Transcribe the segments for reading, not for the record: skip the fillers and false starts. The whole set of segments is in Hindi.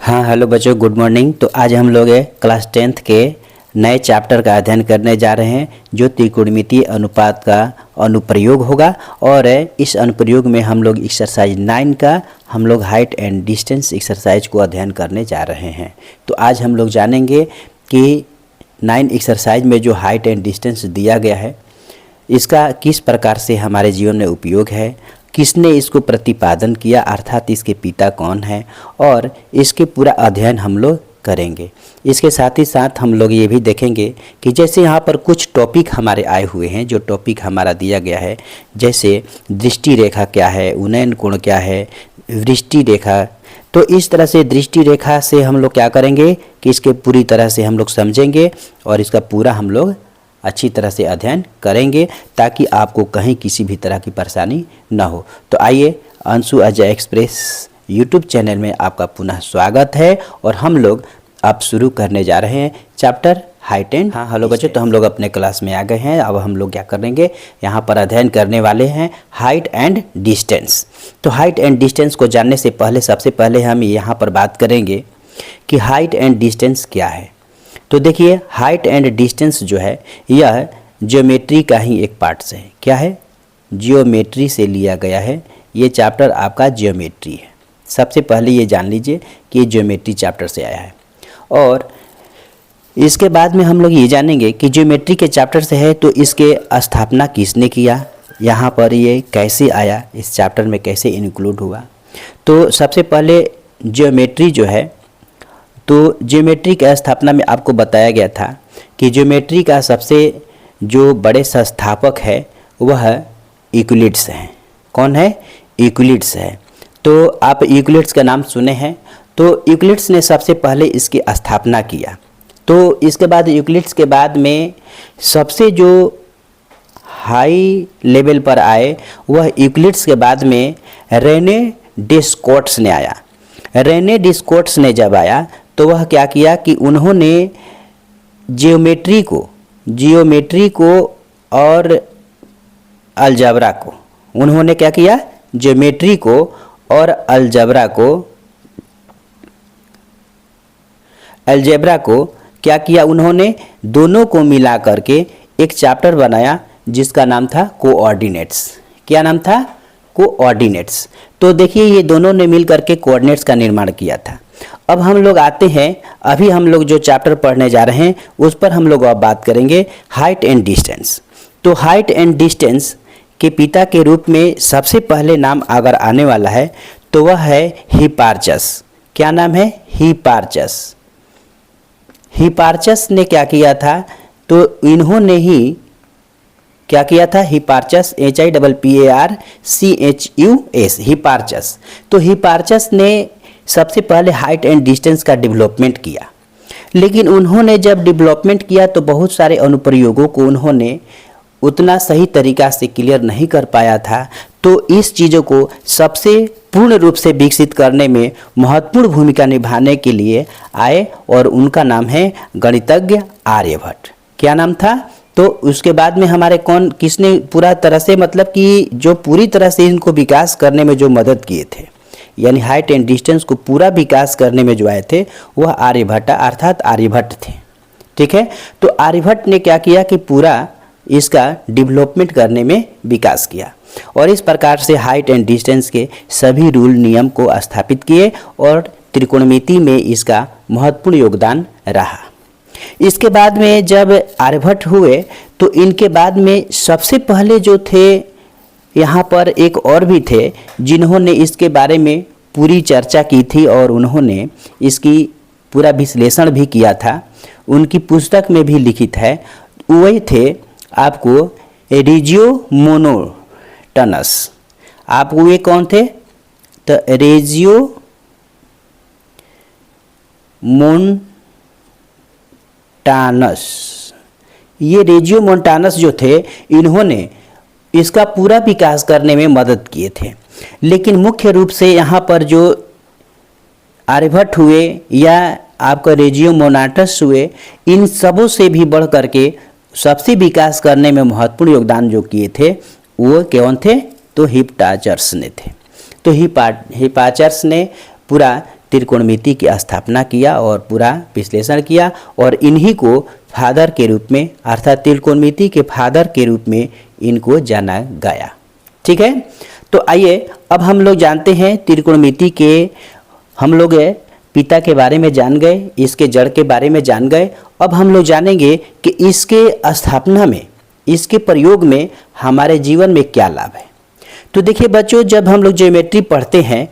हाँ हेलो बच्चों, गुड मॉर्निंग। तो आज हम लोग क्लास 10th के नए चैप्टर का अध्ययन करने जा रहे हैं जो त्रिकोणमितीय अनुपात का अनुप्रयोग होगा। और इस अनुप्रयोग में हम लोग एक्सरसाइज 9 का हम लोग हाइट एंड डिस्टेंस एक्सरसाइज को अध्ययन करने जा रहे हैं। तो आज हम लोग जानेंगे कि 9 एक्सरसाइज में जो हाइट एंड डिस्टेंस दिया गया है इसका किस प्रकार से हमारे जीवन में उपयोग है, किसने इसको प्रतिपादन किया अर्थात इसके पिता कौन है, और इसके पूरा अध्ययन हम लोग करेंगे। इसके साथ ही साथ हम लोग ये भी देखेंगे कि जैसे यहाँ पर कुछ टॉपिक हमारे आए हुए हैं, जो टॉपिक हमारा दिया गया है, जैसे दृष्टि रेखा क्या है, उन्नयन कोण क्या है, वृष्टि रेखा। तो इस तरह से दृष्टि रेखा से हम लोग क्या करेंगे कि इसके पूरी तरह से हम लोग समझेंगे और इसका पूरा हम लोग अच्छी तरह से अध्ययन करेंगे ताकि आपको कहीं किसी भी तरह की परेशानी ना हो। तो आइए, Anshu Ajay express YouTube channel में आपका पुनः स्वागत है और हम लोग अब शुरू करने जा रहे हैं चैप्टर हाइट एंड। हाँ हेलो बच्चों, तो हम लोग अपने क्लास में आ गए हैं। अब हम लोग क्या करेंगे, यहाँ पर अध्ययन करने वाले हैं हाइट एंड डिस्टेंस। तो हाइट एंड डिस्टेंस को जानने से पहले सबसे पहले हम यहाँ पर बात करेंगे कि हाइट एंड डिस्टेंस क्या है। तो देखिए, हाइट एंड डिस्टेंस जो है यह ज्योमेट्री का ही एक पार्ट है। क्या है? ज्योमेट्री से लिया गया है। ये चैप्टर आपका ज्योमेट्री है। सबसे पहले ये जान लीजिए कि ये ज्योमेट्री चैप्टर से आया है। और इसके बाद में हम लोग ये जानेंगे कि ज्योमेट्री के चैप्टर से है तो इसके स्थापना किसने किया, यहाँ पर ये कैसे आया, इस चैप्टर में कैसे इंक्लूड हुआ। तो सबसे पहले ज्योमेट्री जो है, तो ज्योमेट्री की स्थापना में आपको बताया गया था कि ज्योमेट्री का सबसे जो बड़े संस्थापक है वह यूक्लिड्स हैं। कौन है? यूक्लिड्स है। तो आप यूक्लिड्स का नाम सुने हैं। तो यूक्लिड्स ने सबसे पहले इसकी स्थापना किया। तो इसके बाद यूक्लिड्स के बाद में सबसे जो हाई लेवल पर आए वह यूक्लिड्स के बाद में रेने डिस्कोट्स ने आया। रेने डिस्कोट्स ने जब आया तो वह क्या किया कि उन्होंने जियोमेट्री को और अलजबरा को, उन्होंने क्या किया, ज्योमेट्री को और अलजेब्रा को क्या किया, उन्होंने दोनों को मिला करके एक चैप्टर बनाया जिसका नाम था कोऑर्डिनेट्स। क्या नाम था? कोऑर्डिनेट्स। तो देखिए, ये दोनों ने मिल करके कोऑर्डिनेट्स का निर्माण किया था। अब हम लोग आते हैं, अभी हम लोग जो चैप्टर पढ़ने जा रहे हैं उस पर हम लोग अब बात करेंगे हाइट एंड डिस्टेंस। तो हाइट एंड डिस्टेंस के पिता के रूप में सबसे पहले नाम अगर आने वाला है तो वह है हिपार्चस। क्या नाम है? हिपार्चस। हिपार्चस ने क्या किया था? तो इन्होंने ही क्या किया था? हिपार्चस, HIPPARCHUS, हिपार्चस। तो हिपार्चस ने सबसे पहले हाइट एंड डिस्टेंस का डेवलपमेंट किया। लेकिन उन्होंने जब डेवलपमेंट किया तो बहुत सारे अनुप्रयोगों को उन्होंने उतना सही तरीका से क्लियर नहीं कर पाया था। तो इस चीज़ों को सबसे पूर्ण रूप से विकसित करने में महत्वपूर्ण भूमिका निभाने के लिए आए और उनका नाम है गणितज्ञ आर्यभट्ट। क्या नाम था? तो उसके बाद में हमारे किसने पूरा तरह से, मतलब कि जो पूरी तरह से इनको विकास करने में जो मदद किए थे, यानी हाइट एंड डिस्टेंस को पूरा विकास करने में जो आए थे वह आर्यभट्ट अर्थात आर्यभट्ट थे। ठीक है। तो आर्यभट्ट ने क्या किया कि पूरा इसका डेवलपमेंट करने में विकास किया और इस प्रकार से हाइट एंड डिस्टेंस के सभी रूल नियम को स्थापित किए और त्रिकोणमिति में इसका महत्वपूर्ण योगदान रहा। इसके बाद में जब आर्यभट्ट हुए तो इनके बाद में सबसे पहले जो थे, यहाँ पर एक और भी थे जिन्होंने इसके बारे में पूरी चर्चा की थी और उन्होंने इसकी पूरा विश्लेषण भी किया था, उनकी पुस्तक में भी लिखित है। वही थे आपको रेजियोमोनोटनस। आप वे कौन थे? तो रेजियोमोन्टानस। ये रेजियोमोन्टानस जो थे इन्होंने इसका पूरा विकास करने में मदद किए थे। लेकिन मुख्य रूप से यहाँ पर जो आर्यभट्ट हुए या आपका रेजियोमोनाटस हुए, इन सबों से भी बढ़ करके सबसे विकास करने में महत्वपूर्ण योगदान जो किए थे वो कौन थे? तो हिपार्चस ने थे। तो हिपार्चस ने पूरा त्रिकोणमिति की स्थापना किया और पूरा विश्लेषण किया और इन्हीं को फादर के रूप में अर्थात त्रिकोणमिति के फादर के रूप में इनको जाना गया। ठीक है, तो आइए अब हम लोग जानते हैं त्रिकोणमिति के हम लोग पिता के बारे में जान गए, इसके जड़ के बारे में जान गए। अब हम लोग जानेंगे कि इसके स्थापना में, इसके प्रयोग में हमारे जीवन में क्या लाभ है। तो देखिए बच्चों, जब हम लोग ज्योमेट्री पढ़ते हैं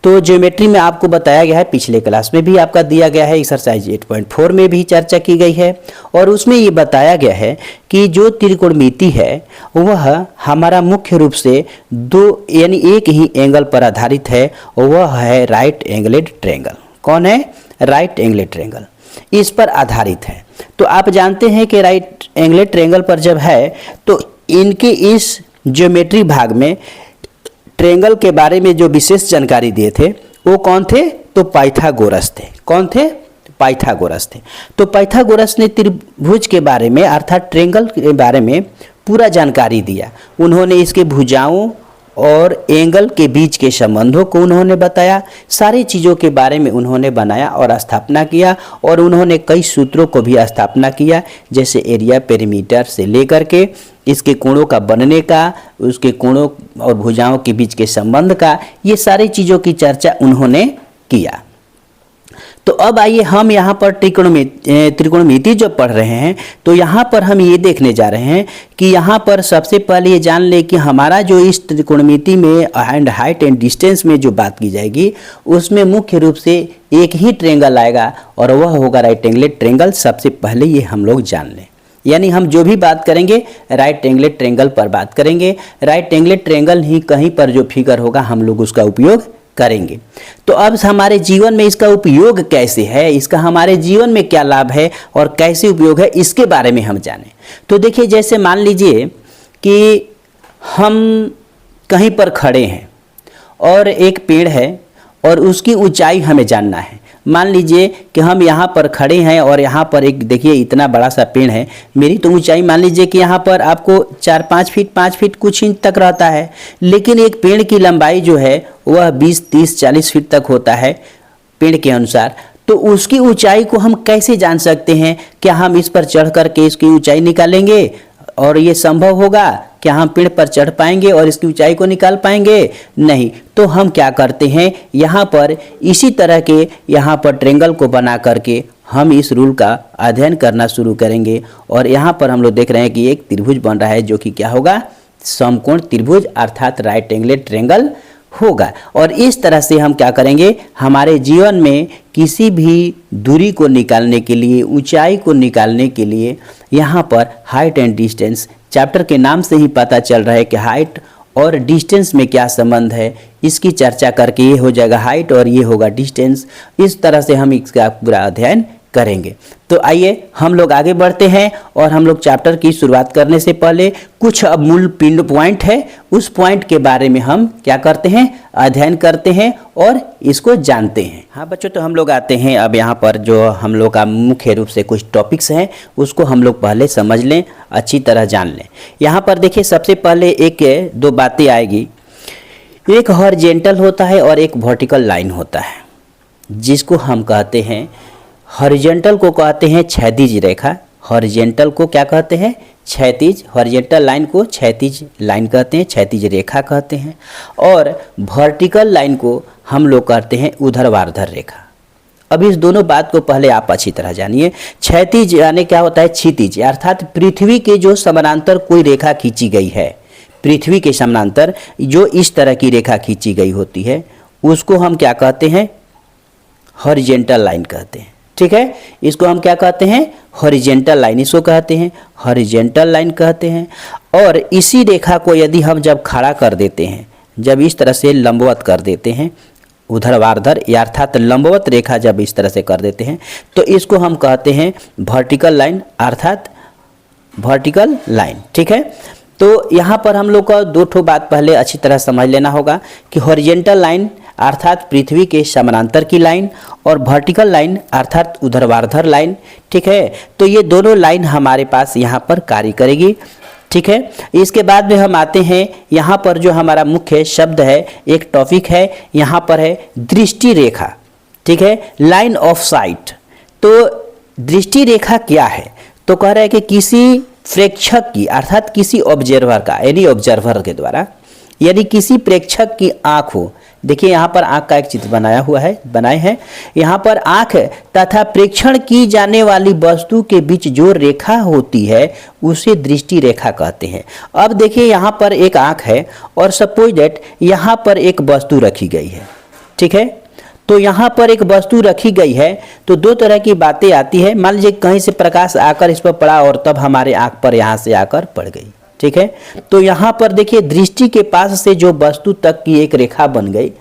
तो ज्योमेट्री में आपको बताया गया है, पिछले क्लास में भी आपका दिया गया है, एक्सरसाइज 8.4 में भी चर्चा की गई है और उसमें ये बताया गया है कि जो त्रिकोणमिति है वह हमारा मुख्य रूप से दो यानी एक ही एंगल पर आधारित है, वह है राइट एंगलेड ट्रायंगल। कौन है? राइट एंगलेड ट्रायंगल, इस पर आधारित है। तो आप जानते हैं कि राइट एंगलेड ट्रायंगल पर जब है तो इनके इस ज्योमेट्री भाग में ट्रायंगल के बारे में जो विशेष जानकारी दिए थे वो कौन थे? तो पाइथागोरस थे। कौन थे? पाइथागोरस थे। तो पाइथागोरस ने त्रिभुज के बारे में अर्थात ट्रायंगल के बारे में पूरा जानकारी दिया। उन्होंने इसके भुजाओं और एंगल के बीच के संबंधों को उन्होंने बताया, सारी चीज़ों के बारे में उन्होंने बनाया और स्थापना किया और उन्होंने कई सूत्रों को भी स्थापना किया, जैसे एरिया पेरीमीटर से लेकर के इसके कोणों का बनने का, उसके कोणों और भुजाओं के बीच के संबंध का, ये सारी चीज़ों की चर्चा उन्होंने किया। तो अब आइए हम यहाँ पर त्रिकोणमिति जो पढ़ रहे हैं तो यहाँ पर हम ये देखने जा रहे हैं कि यहाँ पर सबसे पहले ये जान ले कि हमारा जो इस त्रिकोणमिति में एंड हाइट एंड डिस्टेंस में जो बात की जाएगी उसमें मुख्य रूप से एक ही ट्रायंगल आएगा और वह होगा राइट एंगलेड ट्रायंगल। सबसे पहले ये हम लोग जान लें, यानी हम जो भी बात करेंगे राइट एंगलेड ट्रायंगल पर बात करेंगे। राइट एंगलेड ट्रायंगल ही कहीं पर जो फिगर होगा हम लोग उसका उपयोग करेंगे। तो अब हमारे जीवन में इसका उपयोग कैसे है, इसका हमारे जीवन में क्या लाभ है और कैसे उपयोग है, इसके बारे में हम जानें। तो देखिए, जैसे मान लीजिए कि हम कहीं पर खड़े हैं और एक पेड़ है और उसकी ऊंचाई हमें जानना है। मान लीजिए कि हम यहाँ पर खड़े हैं और यहाँ पर एक देखिए इतना बड़ा सा पेड़ है, मेरी तो ऊंचाई मान लीजिए कि यहाँ पर आपको 4-5 फीट 5 फीट कुछ इंच तक रहता है, लेकिन एक पेड़ की लंबाई जो है वह 20, 30, 40 फीट तक होता है पेड़ के अनुसार। तो उसकी ऊंचाई को हम कैसे जान सकते हैं? क्या हम इस पर चढ़ करके इसकी ऊंचाई निकालेंगे और ये संभव होगा? क्या हम पेड़ पर चढ़ पाएंगे और इसकी ऊंचाई को निकाल पाएंगे? नहीं। तो हम क्या करते हैं, यहाँ पर इसी तरह के यहाँ पर ट्रायंगल को बना करके हम इस रूल का अध्ययन करना शुरू करेंगे और यहाँ पर हम लोग देख रहे हैं कि एक त्रिभुज बन रहा है जो कि क्या होगा? समकोण त्रिभुज अर्थात राइट एंगलेड ट्रायंगल होगा। और इस तरह से हम क्या करेंगे, हमारे जीवन में किसी भी दूरी को निकालने के लिए, ऊंचाई को निकालने के लिए यहाँ पर हाइट एंड डिस्टेंस, चैप्टर के नाम से ही पता चल रहा है कि हाइट और डिस्टेंस में क्या संबंध है, इसकी चर्चा करके ये हो जाएगा हाइट और ये होगा डिस्टेंस। इस तरह से हम इसका पूरा अध्ययन करेंगे। तो आइए हम लोग आगे बढ़ते हैं और हम लोग चैप्टर की शुरुआत करने से पहले कुछ अब मूल पिंड पॉइंट है, उस पॉइंट के बारे में हम क्या करते हैं, अध्ययन करते हैं और इसको जानते हैं। हाँ बच्चों, तो हम लोग आते हैं अब यहाँ पर जो हम लोग का मुख्य रूप से कुछ टॉपिक्स हैं उसको हम लोग पहले समझ लें, अच्छी तरह जान लें। यहाँ पर देखिए सबसे पहले एक दो बातें आएगी, एक हॉरिजॉन्टल होता है और एक वर्टिकल लाइन होता है, जिसको हम कहते हैं हॉरिजॉन्टल को कहते हैं क्षैतिज रेखा। हॉरिजॉन्टल को क्या कहते हैं? क्षैतिज। हॉरिजॉन्टल लाइन को क्षैतिज लाइन कहते हैं, क्षैतिज रेखा कहते हैं। और वर्टिकल लाइन को हम लोग कहते हैं ऊर्ध्वाधर रेखा। अब इस दोनों बात को पहले आप अच्छी तरह जानिए। क्षैतिज यानी क्या होता है? क्षितिज अर्थात पृथ्वी के जो समानांतर कोई रेखा खींची गई है, पृथ्वी के समानांतर जो इस तरह की रेखा खींची गई होती है उसको हम क्या कहते हैं? हॉरिजॉन्टल लाइन कहते हैं। ठीक है, इसको हम क्या कहते हैं? हॉरिजॉन्टल लाइन इसको कहते हैं, हॉरिजॉन्टल लाइन कहते हैं। और इसी रेखा को यदि हम जब खड़ा कर देते हैं, जब इस तरह से लंबवत कर देते हैं, ऊर्ध्वाधर या अर्थात लंबवत रेखा जब इस तरह से कर देते हैं तो इसको हम कहते हैं वर्टिकल लाइन अर्थात वर्टिकल लाइन। ठीक है, तो यहाँ पर हम लोग का दो ठो बात पहले अच्छी तरह समझ लेना होगा कि हॉरिजॉन्टल लाइन अर्थात पृथ्वी के समानांतर की लाइन और वर्टिकल लाइन अर्थात ऊर्ध्वाधर लाइन। ठीक है, तो ये दोनों लाइन हमारे पास यहाँ पर कार्य करेगी। ठीक है, इसके बाद में हम आते हैं यहाँ पर जो हमारा मुख्य शब्द है, एक टॉपिक है यहाँ पर है दृष्टि रेखा। ठीक है। लाइन ऑफ साइट, तो दृष्टि रेखा क्या है? तो कह रहा है कि किसी प्रेक्षक की अर्थात किसी ऑब्जर्वर का यानी ऑब्जर्वर के द्वारा यदि किसी प्रेक्षक की आंख हो, देखिए यहाँ पर आंख का एक चित्र बनाए हैं। यहाँ पर आंख तथा प्रेक्षण की जाने वाली वस्तु के बीच जो रेखा होती है उसे दृष्टि रेखा कहते हैं। अब देखिए यहाँ पर एक आंख है और सपोज दैट यहाँ पर एक वस्तु रखी गई है, ठीक है। तो यहाँ पर एक वस्तु रखी गई है तो दो तरह की बातें आती है। मान लीजिए कहीं से प्रकाश आकर इस पर पड़ा और तब हमारे आंख पर यहाँ से आकर पड़ गई, ठीक है। तो यहाँ पर देखिए दृष्टि के पास से जो वस्तु तक की एक रेखा बन गई,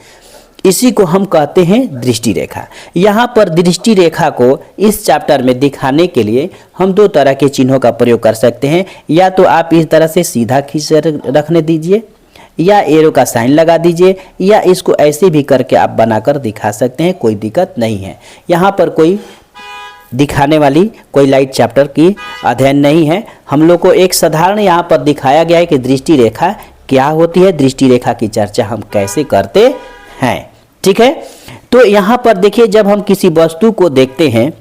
इसी को हम कहते हैं दृष्टि रेखा। यहाँ पर दृष्टि रेखा को इस चैप्टर में दिखाने के लिए हम दो तरह के चिन्हों का प्रयोग कर सकते हैं। या तो आप इस तरह से सीधा खींच रखने दीजिए, या एरो का साइन लगा दीजिए, या इसको ऐसे भी करके आप बनाकर दिखा सकते हैं, कोई दिक्कत नहीं है। यहाँ पर कोई दिखाने वाली कोई लाइट चैप्टर की अध्ययन नहीं है। हम लोग को एक साधारण यहाँ पर दिखाया गया है कि दृष्टि रेखा क्या होती है, दृष्टि रेखा की चर्चा हम कैसे करते हैं, ठीक है। तो यहाँ पर देखिए जब हम किसी वस्तु को देखते हैं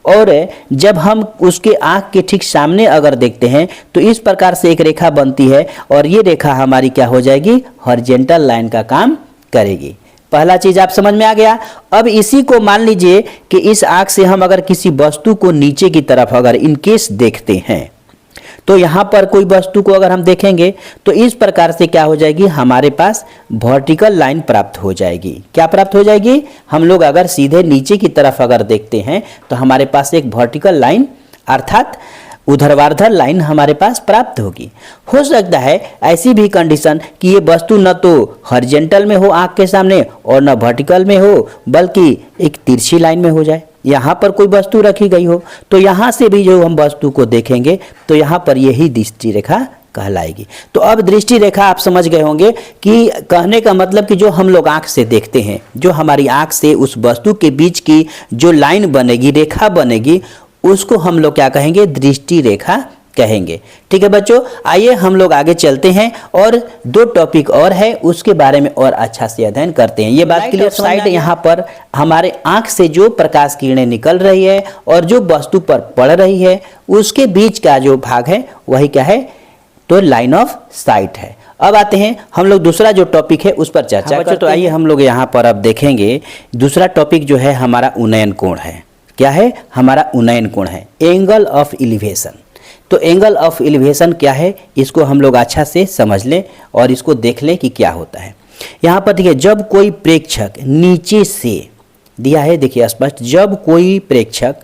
और जब हम उसके आँख के ठीक सामने अगर देखते हैं तो इस प्रकार से एक रेखा बनती है और ये रेखा हमारी क्या हो जाएगी, हॉरिजॉन्टल लाइन का काम करेगी। पहला चीज आप समझ में आ गया। अब इसी को मान लीजिए कि इस आँख से हम अगर किसी वस्तु को नीचे की तरफ अगर इनकेस देखते हैं तो यहाँ पर कोई वस्तु को अगर हम देखेंगे तो इस प्रकार से क्या हो जाएगी, हमारे पास वर्टिकल लाइन प्राप्त हो जाएगी। क्या प्राप्त हो जाएगी? हम लोग अगर सीधे नीचे की तरफ अगर देखते हैं तो हमारे पास एक वर्टिकल लाइन अर्थात ऊर्ध्वाधर लाइन हमारे पास प्राप्त होगी। हो सकता है ऐसी भी कंडीशन कि ये वस्तु न तो हॉरिजॉन्टल में हो आँख के सामने और न वर्टिकल में हो, बल्कि एक तिरछी लाइन में हो जाए। यहाँ पर कोई वस्तु रखी गई हो तो यहाँ से भी जो हम वस्तु को देखेंगे तो यहाँ पर यही दृष्टि रेखा कहलाएगी। तो अब दृष्टि रेखा आप समझ गए होंगे कि कहने का मतलब कि जो हम लोग आँख से देखते हैं, जो हमारी आँख से उस वस्तु के बीच की जो लाइन बनेगी, रेखा बनेगी, उसको हम लोग क्या कहेंगे, दृष्टि रेखा कहेंगे। ठीक है बच्चों, आइए हम लोग आगे चलते हैं और दो टॉपिक और है उसके बारे में और अच्छा से अध्ययन करते हैं। ये बात क्लियर साइड यहाँ पर हमारे आंख से जो प्रकाश किरणें निकल रही है और जो वस्तु पर पड़ रही है उसके बीच का जो भाग है वही क्या है, तो लाइन ऑफ साइट है। अब आते हैं हम लोग दूसरा जो टॉपिक है उस पर चर्चा करते हैं। तो आइए हम लोग यहाँ पर अब देखेंगे दूसरा टॉपिक जो है हमारा उन्नयन कोण है। क्या है? हमारा उन्नयन कोण है, एंगल ऑफ एलिवेशन। तो एंगल ऑफ एलिवेशन क्या है, इसको हम लोग अच्छा से समझ लें और इसको देख लें कि क्या होता है। यहाँ पर देखिए जब कोई प्रेक्षक नीचे से दिया है, देखिए स्पष्ट, जब कोई प्रेक्षक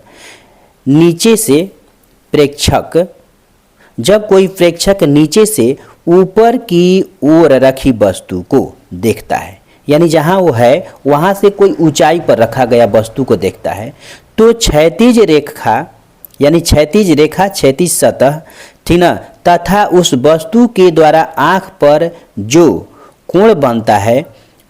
नीचे से ऊपर की ओर रखी वस्तु को देखता है, यानी जहाँ वो है वहाँ से कोई ऊंचाई पर रखा गया वस्तु को देखता है, तो क्षैतिज रेखा यानी क्षैतिज सतह, ठीक ना, तथा उस वस्तु के द्वारा आँख पर जो कोण बनता है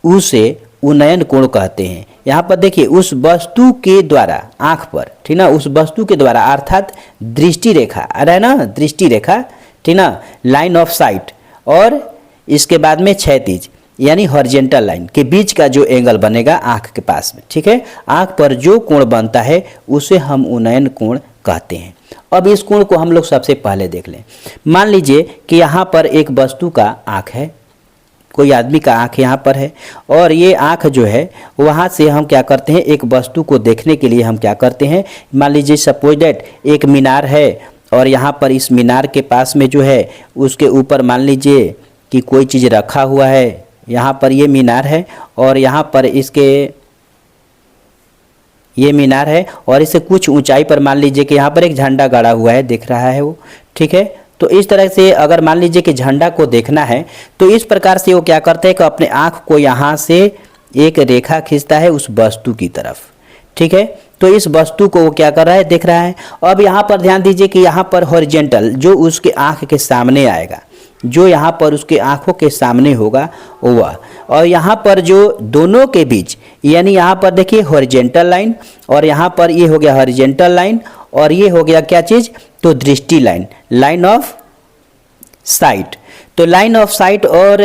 उसे उन्नयन कोण कहते हैं। यहाँ पर देखिए उस वस्तु के द्वारा आँख पर, ठीक ना, उस वस्तु के द्वारा अर्थात दृष्टि रेखा, अरे ना दृष्टि रेखा, ठीक ना, लाइन ऑफ साइट और इसके बाद में क्षैतिज यानी हॉरिजॉन्टल लाइन के बीच का जो एंगल बनेगा आँख के पास में, ठीक है, आँख पर जो कोण बनता है उसे हम उन्नयन कोण कहते हैं। अब इस कोण को हम लोग सबसे पहले देख लें। मान लीजिए कि यहाँ पर एक वस्तु का आँख है, कोई आदमी का आँख यहाँ पर है और ये आँख जो है वहाँ से हम क्या करते हैं, एक वस्तु को देखने के लिए हम क्या करते हैं, मान लीजिए सपोज दैट एक मीनार है और यहाँ पर इस मीनार के पास में जो है उसके ऊपर मान लीजिए कि कोई चीज़ रखा हुआ है। यहाँ पर ये मीनार है और यहाँ पर ये मीनार है और इससे कुछ ऊंचाई पर मान लीजिए कि यहाँ पर एक झंडा गाड़ा हुआ है, दिख रहा है वो, ठीक है। तो इस तरह से अगर मान लीजिए कि झंडा को देखना है तो इस प्रकार से वो क्या करते हैं कि अपने आँख को यहाँ से एक रेखा खींचता है उस वस्तु की तरफ, ठीक है। तो इस वस्तु को वो क्या कर रहा है, देख रहा है। अब यहाँ पर ध्यान दीजिए कि यहाँ पर हॉरिजॉन्टल जो उसके आँख के सामने आएगा, जो यहाँ पर उसके आँखों के सामने होगा वह, और यहाँ पर जो दोनों के बीच यानी यहाँ पर देखिए हॉरिजॉन्टल लाइन और यहाँ पर ये हो गया हॉरिजॉन्टल लाइन और ये हो गया क्या चीज़, तो दृष्टि लाइन, लाइन ऑफ साइट। तो लाइन ऑफ साइट और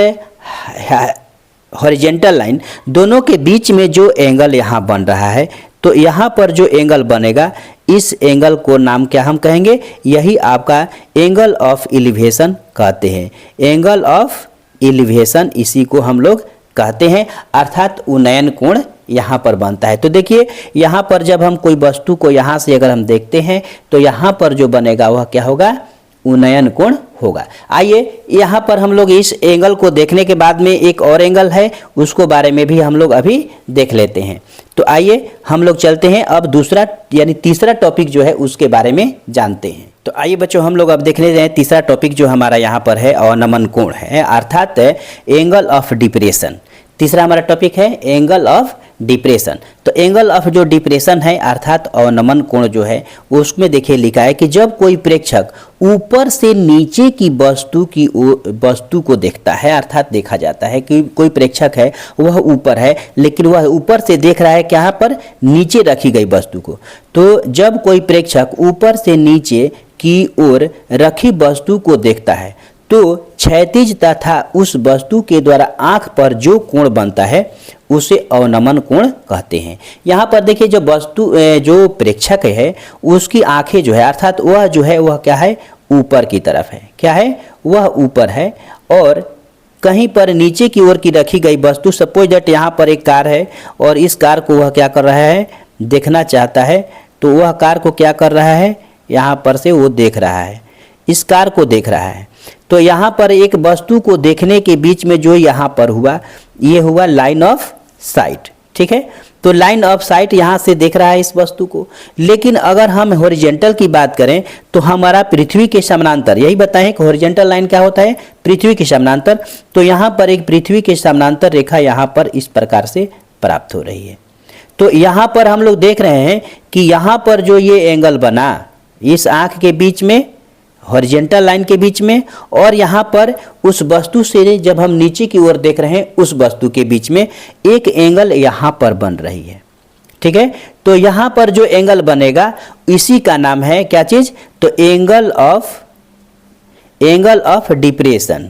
हॉरिजेंटल लाइन दोनों के बीच में जो एंगल यहाँ बन रहा है, तो यहाँ पर जो एंगल बनेगा इस एंगल को नाम क्या हम कहेंगे, यही आपका एंगल ऑफ एलिवेशन कहते हैं। एंगल ऑफ एलिवेशन इसी को हम लोग कहते हैं, अर्थात उन्नयन कोण यहाँ पर बनता है। तो देखिए यहाँ पर जब हम कोई वस्तु को यहाँ से अगर हम देखते हैं तो यहाँ पर जो बनेगा वह क्या होगा, उन्नयन कोण होगा। आइए यहाँ पर हम लोग इस एंगल को देखने के बाद में एक और एंगल है, उसको बारे में भी हम लोग अभी देख लेते हैं। तो आइए हम लोग चलते हैं अब दूसरा यानी तीसरा टॉपिक जो है उसके बारे में जानते हैं। तो आइए बच्चों हम लोग अब देखने जाएं तीसरा टॉपिक जो हमारा यहाँ पर है अवनमन कोण है, अर्थात एंगल ऑफ डिप्रेशन। तीसरा हमारा टॉपिक है एंगल ऑफ डिप्रेशन। तो एंगल ऑफ जो डिप्रेशन है अर्थात अवनमन कोण जो है उसमें देखिए लिखा है कि जब कोई प्रेक्षक ऊपर से नीचे की वस्तु को देखता है, अर्थात देखा जाता है कि कोई प्रेक्षक है वह ऊपर है लेकिन वह ऊपर से देख रहा है कि यहाँ पर नीचे रखी गई वस्तु को। तो जब कोई प्रेक्षक ऊपर से नीचे की ओर रखी वस्तु को देखता है तो क्षैतिज तथा उस वस्तु के द्वारा आंख पर जो कोण बनता है उसे अवनमन कोण कहते हैं। यहाँ पर देखिए जो प्रेक्षक है उसकी आंखें जो है अर्थात वह जो है वह क्या है, ऊपर की तरफ है। क्या है, वह ऊपर है और कहीं पर नीचे की ओर की रखी गई वस्तु, सपोज दैट यहाँ पर एक कार है और इस कार को वह क्या कर रहा है, देखना चाहता है। तो वह कार को क्या कर रहा है, यहाँ पर से वो देख रहा है, इस कार को देख रहा है। तो यहाँ पर एक वस्तु को देखने के बीच में जो यहाँ पर हुआ, ये हुआ लाइन ऑफ साइट। ठीक है, तो लाइन ऑफ साइट यहाँ से देख रहा है इस वस्तु को। लेकिन अगर हम हॉरिजेंटल की बात करें तो हमारा पृथ्वी के समानांतर, यही बताएं कि हॉरिजेंटल लाइन क्या होता है, पृथ्वी के समानांतर। तो यहाँ पर एक पृथ्वी के समानांतर रेखा यहाँ पर इस प्रकार से प्राप्त हो रही है। तो यहाँ पर हम लोग देख रहे हैं कि यहाँ पर जो ये एंगल बना इस आंख के बीच में, हॉरिजेंटल लाइन के बीच में, और यहाँ पर उस वस्तु से जब हम नीचे की ओर देख रहे हैं उस वस्तु के बीच में एक एंगल यहाँ पर बन रही है। ठीक है, तो यहाँ पर जो एंगल बनेगा इसी का नाम है क्या चीज, तो एंगल ऑफ डिप्रेशन।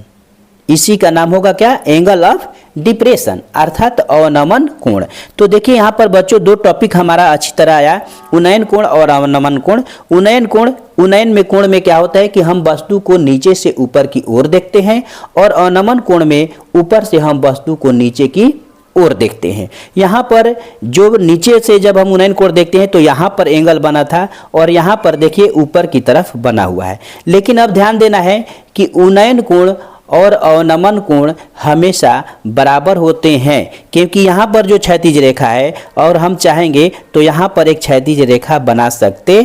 इसी का नाम होगा क्या, एंगल ऑफ डिप्रेशन अर्थात अवनमन कोण। तो देखिए यहाँ पर बच्चों दो टॉपिक हमारा अच्छी तरह आया, उन्नयन कोण और अवनमन कोण। उन्नयन में कोण में क्या होता है कि हम वस्तु को नीचे से ऊपर की ओर देखते हैं, और अवनमन कोण में ऊपर से हम वस्तु को नीचे की ओर देखते हैं। यहाँ पर जो नीचे से जब हम उन्नयन कोण देखते हैं तो यहाँ पर एंगल बना था और यहाँ पर देखिए ऊपर की तरफ बना हुआ है। लेकिन अब ध्यान देना है कि उन्नयन कोण और अवनमन कोण हमेशा बराबर होते हैं, क्योंकि यहाँ पर जो क्षैतिज रेखा है और हम चाहेंगे तो यहाँ पर एक क्षैतिज रेखा बना सकते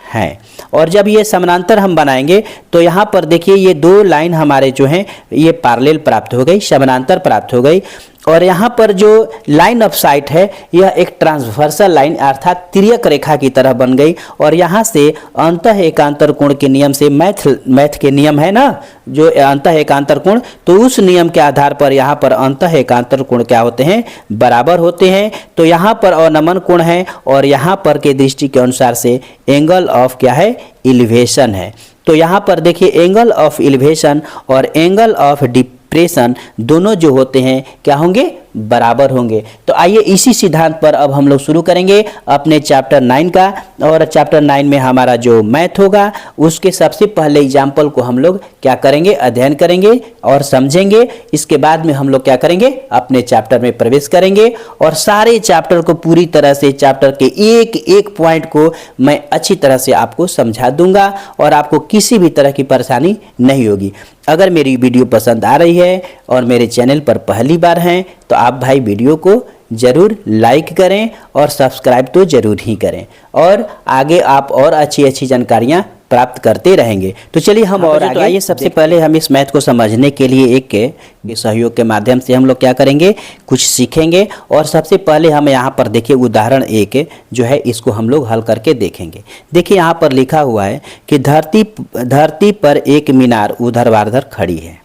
हैं। और जब ये समानांतर हम बनाएंगे तो यहाँ पर देखिए ये दो लाइन हमारे जो हैं ये पैरेलल प्राप्त हो गई, समानांतर प्राप्त हो गई। और यहाँ पर जो लाइन ऑफ साइट है यह एक ट्रांसवर्सल लाइन अर्थात तिर्यक रेखा की तरह बन गई। और यहाँ से अंतः एकांतर कोण के नियम से, मैथ के नियम है ना जो अंतः एकांतर कोण, तो उस नियम के आधार पर यहाँ पर अंतः एकांतर कोण क्या होते हैं, बराबर होते हैं। तो यहाँ पर अवनमन कोण है और यहाँ पर के दृष्टि के अनुसार से एंगल ऑफ क्या है, एलिवेशन है। तो यहाँ पर देखिए एंगल ऑफ एलिवेशन और एंगल ऑफ डिप्रेशन दोनों जो होते हैं क्या होंगे, बराबर होंगे। तो आइए इसी सिद्धांत पर अब हम लोग शुरू करेंगे अपने चैप्टर 9 का। और चैप्टर 9 में हमारा जो मैथ होगा उसके सबसे पहले एग्जाम्पल को हम लोग क्या करेंगे, अध्ययन करेंगे और समझेंगे। इसके बाद में हम लोग क्या करेंगे, अपने चैप्टर में प्रवेश करेंगे और सारे चैप्टर को पूरी तरह से, चैप्टर के एक एक पॉइंट को मैं अच्छी तरह से आपको समझा दूंगा और आपको किसी भी तरह की परेशानी नहीं होगी। अगर मेरी वीडियो पसंद आ रही है और मेरे चैनल पर पहली बार हैं तो आप भाई वीडियो को ज़रूर लाइक करें और सब्सक्राइब तो ज़रूर ही करें, और आगे आप और अच्छी जानकारियाँ प्राप्त करते रहेंगे। तो चलिए हम और आगे आइए। सबसे पहले हम इस मैथ को समझने के लिए एक सहयोग के माध्यम से हम लोग क्या करेंगे, कुछ सीखेंगे। और सबसे पहले हम यहाँ पर देखिए उदाहरण एक जो है इसको हम लोग हल करके देखेंगे। देखिए यहाँ पर लिखा हुआ है कि धरती पर एक मीनार ऊर्ध्वाधर खड़ी है।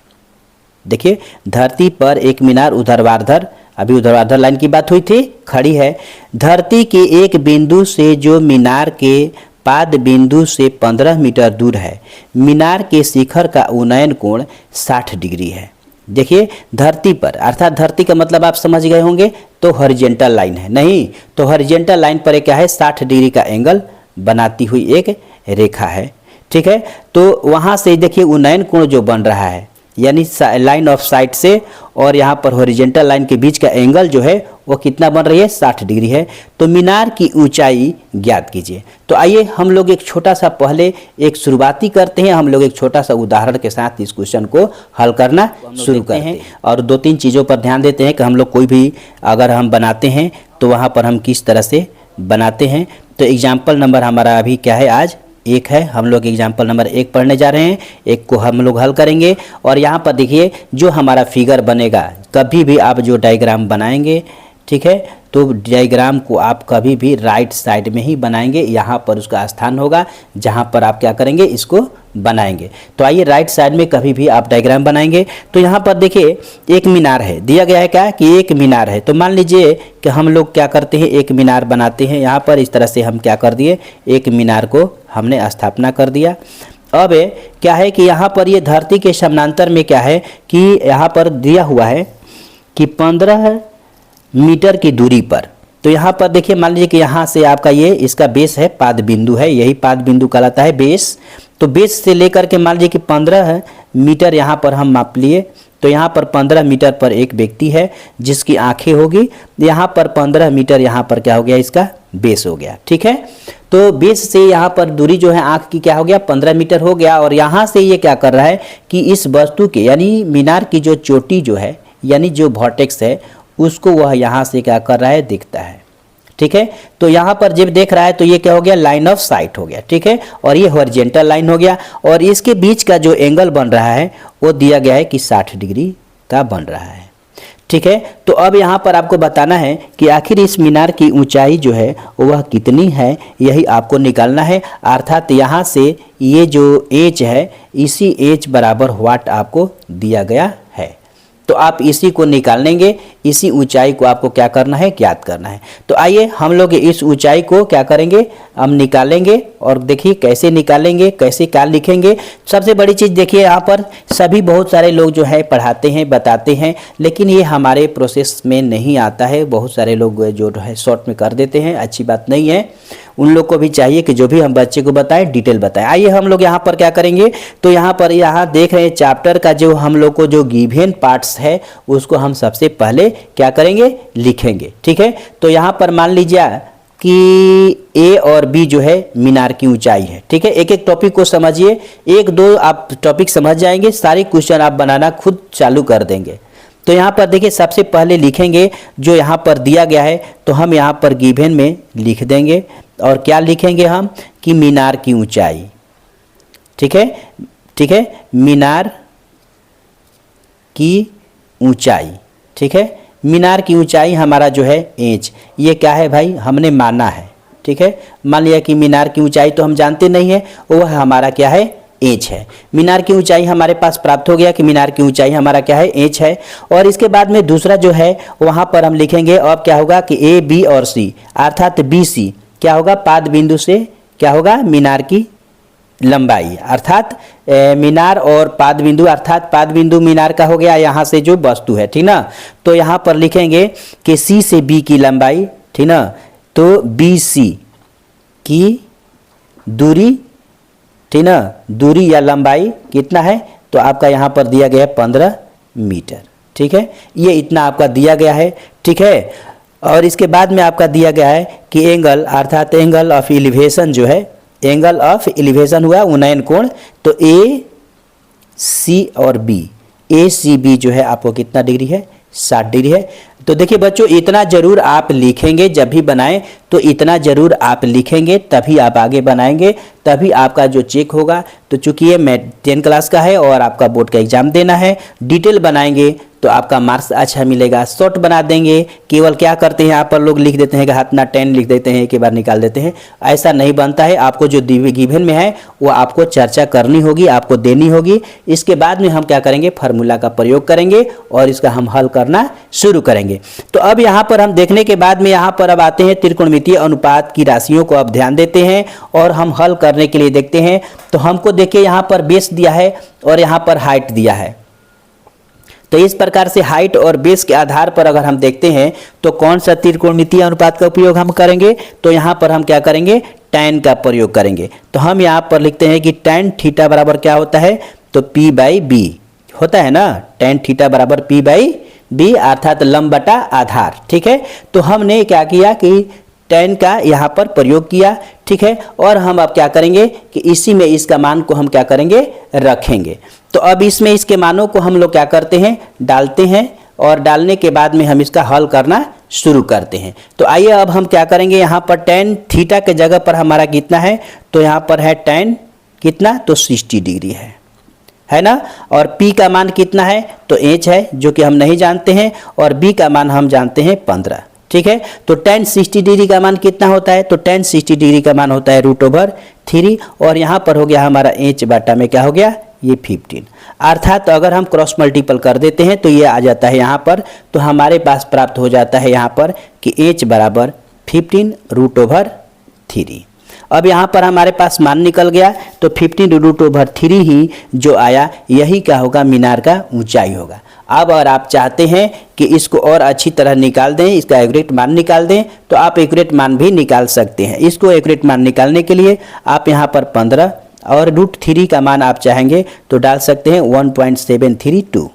देखिए धरती पर एक मीनार ऊर्ध्वाधर, अभी ऊर्ध्वाधर लाइन की बात हुई थी, खड़ी है। धरती के एक बिंदु से जो मीनार के पाद बिंदु से 15 मीटर दूर है, मीनार के शिखर का उन्नयन कोण 60 डिग्री है। देखिए धरती पर, अर्थात धरती का मतलब आप समझ गए होंगे, तो हॉरिजॉन्टल लाइन है, नहीं तो हॉरिजॉन्टल लाइन पर क्या है 60 डिग्री का एंगल बनाती हुई एक रेखा है। ठीक है, तो वहाँ से देखिए उन्नयन कोण जो बन रहा है, यानी लाइन ऑफ साइट से और यहाँ पर हॉरिजॉन्टल लाइन के बीच का एंगल जो है वो कितना बन रही है 60 डिग्री है। तो मीनार की ऊंचाई ज्ञात कीजिए। तो आइए हम लोग एक छोटा सा पहले एक शुरुआती करते हैं, हम लोग एक छोटा सा उदाहरण के साथ इस क्वेश्चन को हल करना शुरू करते हैं और 2-3 चीज़ों पर ध्यान देते हैं कि हम लोग कोई भी अगर हम बनाते हैं तो वहाँ पर हम किस तरह से बनाते हैं। तो एग्जाम्पल नंबर हमारा अभी क्या है, आज 1 है। हम लोग एग्जाम्पल नंबर 1 पढ़ने जा रहे हैं, 1 को हम लोग हल करेंगे। और यहाँ पर देखिए जो हमारा फिगर बनेगा, कभी भी आप जो डायग्राम बनाएंगे, ठीक है, तो डायग्राम को आप कभी भी राइट साइड में ही बनाएंगे, यहाँ पर उसका स्थान होगा जहाँ पर आप क्या करेंगे, इसको बनाएंगे। तो आइए राइट साइड में कभी भी आप डायग्राम बनाएंगे। तो यहाँ पर देखिए एक मीनार है, दिया गया है क्या कि एक मीनार है। तो मान लीजिए कि हम लोग क्या करते हैं, एक मीनार बनाते हैं। यहाँ पर इस तरह से हम क्या कर दिए, एक मीनार को हमने स्थापना कर दिया। अब क्या है कि यहाँ पर ये धरती के समानांतर में क्या है कि यहाँ पर दिया हुआ है कि 15 मीटर की दूरी पर। तो यहाँ पर देखिए मान लीजिए कि यहाँ से आपका ये इसका बेस है, पाद बिंदु है, यही पाद बिंदु कहलाता है बेस। तो बेस से लेकर के मान लीजिए कि 15 मीटर यहाँ पर हम माप लिए। तो यहाँ पर 15 मीटर पर एक व्यक्ति है जिसकी आंखें होगी, यहाँ पर 15 मीटर यहाँ पर क्या हो गया, इसका बेस हो गया। ठीक है, तो बेस से यहाँ पर दूरी जो है आंख की क्या हो गया, 15 मीटर हो गया। और यहाँ से ये क्या कर रहा है कि इस वस्तु के यानी मीनार की जो चोटी जो है, यानी जो वर्टेक्स है, उसको वह यहाँ से क्या कर रहा है, दिखता है। ठीक है, तो यहाँ पर जब देख रहा है तो ये क्या हो गया, लाइन ऑफ साइट हो गया। ठीक है, और ये हॉरिजॉन्टल लाइन हो गया और इसके बीच का जो एंगल बन रहा है वो दिया गया है कि 60 डिग्री का बन रहा है। ठीक है, तो अब यहाँ पर आपको बताना है कि आखिर इस मीनार की ऊंचाई जो है वह कितनी है, यही आपको निकालना है। अर्थात यहाँ से ये जो एच है, इसी एच बराबर वाट आपको दिया गया है। तो आप इसी को निकालेंगे, इसी ऊंचाई को आपको क्या करना है, ज्ञात करना है। तो आइए हम लोग इस ऊंचाई को क्या करेंगे, हम निकालेंगे और देखिए कैसे निकालेंगे, कैसे क्या लिखेंगे। सबसे बड़ी चीज़ देखिए, यहाँ पर सभी बहुत सारे लोग जो है पढ़ाते हैं, बताते हैं, लेकिन ये हमारे प्रोसेस में नहीं आता है। बहुत सारे लोग जो है शॉर्ट में कर देते हैं, अच्छी बात नहीं है। उन लोग को भी चाहिए कि जो भी हम बच्चे को बताएं डिटेल बताएं। आइए हम लोग यहाँ पर क्या करेंगे, तो यहाँ पर यहाँ देख रहे हैं चैप्टर का जो हम लोग को जो गिवन पार्ट्स है उसको हम सबसे पहले क्या करेंगे, लिखेंगे। ठीक है, तो यहाँ पर मान लीजिए कि ए और बी जो है मीनार की ऊंचाई है। ठीक है, एक एक टॉपिक को समझिए, 1-2 आप टॉपिक समझ जाएंगे, सारे क्वेश्चन आप बनाना खुद चालू कर देंगे। तो यहाँ पर देखिए सबसे पहले लिखेंगे जो यहाँ पर दिया गया है, तो हम यहाँ पर गिवन में लिख देंगे और क्या लिखेंगे हम कि मीनार की ऊंचाई। ठीक है, ठीक है, मीनार की ऊंचाई। ठीक है, मीनार की ऊंचाई हमारा जो है एच, ये क्या है भाई, हमने माना है। ठीक है, मान लिया कि मीनार की ऊंचाई तो हम जानते नहीं है, वह हमारा क्या है, एच है। मीनार की ऊंचाई हमारे पास प्राप्त हो गया कि मीनार की ऊंचाई हमारा क्या है, एच है। और इसके बाद में दूसरा जो है वहाँ पर हम लिखेंगे, अब क्या होगा कि ए बी और सी, अर्थात बी सी क्या होगा, पाद बिंदु से क्या होगा, मीनार की लंबाई। अर्थात मीनार और पाद बिंदु, अर्थात पाद बिंदु मीनार का हो गया, यहाँ से जो वस्तु है। ठीक ना, तो यहाँ पर लिखेंगे कि सी से बी की लंबाई। ठीक ना, तो बी सी की दूरी, ठीक ना, दूरी या लंबाई कितना है, तो आपका यहाँ पर दिया गया है 15 मीटर। ठीक है, ये इतना आपका दिया गया है। ठीक है, और इसके बाद में आपका दिया गया है कि एंगल, अर्थात एंगल ऑफ एलिवेशन जो है, एंगल ऑफ एलिवेशन हुआ उन्नयन कोण। तो ए सी और बी, ए सी बी जो है आपको कितना डिग्री है, 60 डिग्री है। तो देखिए बच्चों, इतना जरूर आप लिखेंगे, जब भी बनाएं तो इतना जरूर आप लिखेंगे, तभी आप आगे बनाएंगे, तभी आपका जो चेक होगा। तो चूंकि ये 10 क्लास का है और आपका बोर्ड का एग्जाम देना है, डिटेल बनाएंगे तो आपका मार्क्स अच्छा मिलेगा। शॉर्ट बना देंगे, केवल क्या करते हैं यहाँ पर लोग लिख देते हैं कि हाथ ना 10 लिख देते हैं, एक बार निकाल देते हैं, ऐसा नहीं बनता है। आपको जो गिवन में है वो आपको चर्चा करनी होगी, आपको देनी होगी। इसके बाद में हम क्या करेंगे, फार्मूला का प्रयोग करेंगे और इसका हम हल करना शुरू करेंगे। तो अब यहाँ पर हम देखने के बाद में यहाँ पर अब आते हैं त्रिकोणमितीय अनुपात की राशियों को अब ध्यान देते हैं और हम हल करने के लिए देखते हैं। तो हमको देखिए यहाँ पर बेस दिया है और यहाँ पर हाइट दिया है। तो इस प्रकार से हाइट और बेस के आधार पर अगर हम देखते हैं तो कौन सा त्रिकोणमितीय अनुपात का उपयोग हम करेंगे, तो यहाँ पर हम क्या करेंगे, tan का प्रयोग करेंगे। तो हम यहाँ पर लिखते हैं कि tan थीटा बराबर क्या होता है, तो P/B होता है ना, tan थीटा बराबर P/B अर्थात लंब बटा आधार। ठीक है, तो हमने क्या किया कि tan का यहाँ पर प्रयोग किया। ठीक है, और हम अब क्या करेंगे कि इसी में इसका मान को हम क्या करेंगे, रखेंगे। तो अब इसमें इसके मानों को हम लोग क्या करते हैं, डालते हैं, और डालने के बाद में हम इसका हल करना शुरू करते हैं। तो आइए अब हम क्या करेंगे, यहाँ पर tan थीटा के जगह पर हमारा कितना है, तो यहाँ पर है tan कितना, तो 60 डिग्री है ना। और P का मान कितना है, तो h है जो कि हम नहीं जानते हैं, और B का मान हम जानते हैं 15। ठीक है, तो tan 60 डिग्री का मान कितना होता है, तो tan 60 डिग्री का मान होता है √3, और यहाँ पर हो गया हमारा h बटा में क्या हो गया, ये 15। अर्थात अगर हम क्रॉस मल्टीपल कर देते हैं तो ये आ जाता है यहाँ पर, तो हमारे पास प्राप्त हो जाता है यहाँ पर कि h बराबर 15 √3। अब यहाँ पर हमारे पास मान निकल गया, तो 15 √3 ही जो आया यही क्या होगा, मीनार का ऊंचाई होगा। अब अगर आप चाहते हैं कि इसको और अच्छी तरह निकाल दें, इसका एक्यूरेट मान निकाल दें, तो आप एक्यूरेट मान भी निकाल सकते हैं। इसको एक्यूरेट मान निकालने के लिए आप यहाँ पर 15 और √3 का मान आप चाहेंगे तो डाल सकते हैं 1.732।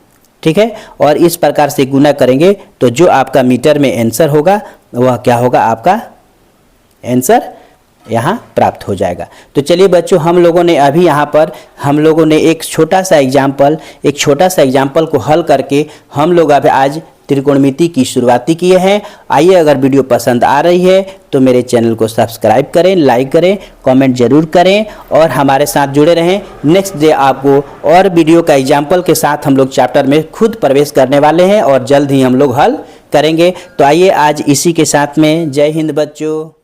ठीक है, और इस प्रकार से गुना करेंगे तो जो आपका मीटर में आंसर होगा वह क्या होगा, आपका आंसर यहाँ प्राप्त हो जाएगा। तो चलिए बच्चों, हम लोगों ने अभी यहाँ पर हम लोगों ने एक छोटा सा एग्जाम्पल को हल करके हम लोग अब आज त्रिकोणमिति की शुरुआती किए हैं। आइए, अगर वीडियो पसंद आ रही है तो मेरे चैनल को सब्सक्राइब करें, लाइक करें, कमेंट जरूर करें और हमारे साथ जुड़े रहें। नेक्स्ट डे आपको और वीडियो का एग्जाम्पल के साथ हम लोग चैप्टर में खुद प्रवेश करने वाले हैं और जल्द ही हम लोग हल करेंगे। तो आइए आज इसी के साथ में जय हिंद बच्चों।